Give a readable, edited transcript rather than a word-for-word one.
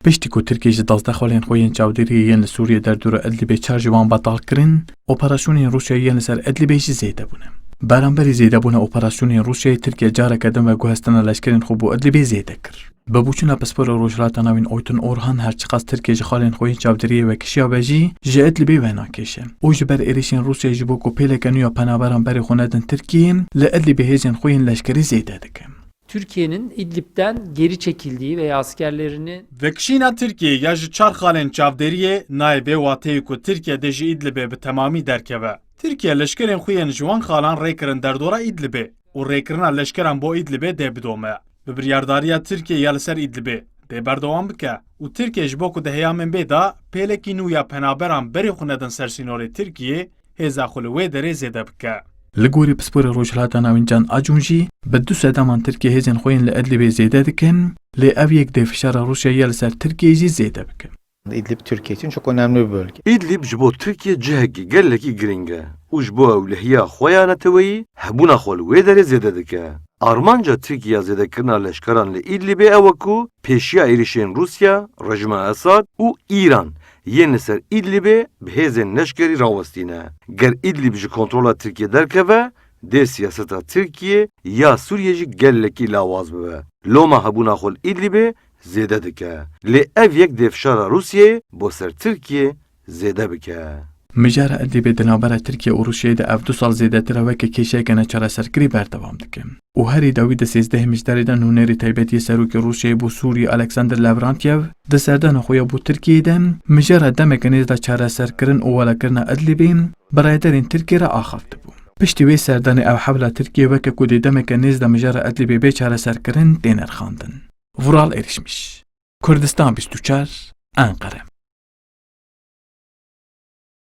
Piştî ku Tirkiye ji 12 xwalên xwe yên çavdêriyê yên li Sûriye derdora Idlibê çar ji wan betal kirin, operasyonên Rûsyayê yên li ser Idlibê jî zêde bûne. Beramberî zêdebûna operasyonên Rûsyayê, Tirkiye careke din ve guhestina leşkerên xwe bû Idlibê zêde kir. Bi bûçûna pispora Rojhilata Navîn Oytun Orhan her çiqas Tirkiye ji xalên xwe yên çavdêriyê vekişiya ve jî ji Idlibê venakêşe. Û ji ber êrişên Rûsyayê ji bo ku pêleke nû ya penaberan berê xwe nedin Tirkiyeyên, li Idlibê hêzên xwe yên leşkerî zêde dike. Türkiye'nin İdlib'den geri çekildiği veya askerlerini Vekişîna Tirkiye ya ji çar xalên çavdêriyê nayê wateyê ku Tirkiye de ji Idlibê bi temamî derkeve. Tirkiye leşkerên xwe yên ji wan xalan rêkirin derdora Idlibê û rêkirina leşkeran bo Idlibê dê bidome. Bi biryardariya Tirkiye ya li ser Idlibê dê berdewam bike û Tirkiye ji bo ku di heyamên bê da pêlekî nû ya penaberan berê xwe nedin ser sînorê Tirkiye, hêza xwe li wê derê zêde bike. Li gorî pispora Rojhilata Navîn Can Acun jî bi du sedaman Tirkiye hêzên xwe yên li Idlibê zêde dikin, lê ev yek dê fişara Rûsyayê li ser Tirkiye jî zêde bike. İdlib Türkiye için çok önemli bir bölge. İdlib ji bo Tirkiye cihekî gelekî giring e û ji bo ewlehiya xwe ya neteweyî hebûna xwe li wê derê zêde dike. Armanca Tirkiye zêdekirina leşkeran li Idlibê ew e ku pêşiya êrişên Rusya, rejima Esad û İran yên li ser Idlibê bi hêzên leşkerî rawestîne. Ger İdlib ji kontrola Tirkiye derkeve, dê siyaseta Tirkiye ya Sûriye jî gelekî lawaz bibe. Loma hebûna xwe li Idlibê zêde dike. Lê ev yek dê fişara Rûsyayê bo ser Tirkiye zêde bike. Mijara Idlibê di navbera Tirkiye û Rûsyayê de ev 2 sal zêdetir weke kêşeyeke neçareserkirî berdewam dike. Û herî dawî di 13 mijdarê de nûnerê taybetiyê serokê Rûsyayê bû Sûriyê Alexander Levrantyev di serdana xwe ya bû Tirkiyeyê de mijara demeke nêz da çareserkirin û welekirina Idlibê birayderên Tirkiye re axaft bû. Piştî wê serdanê ev hewla Tirkiye weke ku dê demeke nêz da mijara Idlibê bê çareserkirin tê nerxandin. Vural êrişmiş. Kurdistan 24 Ankara.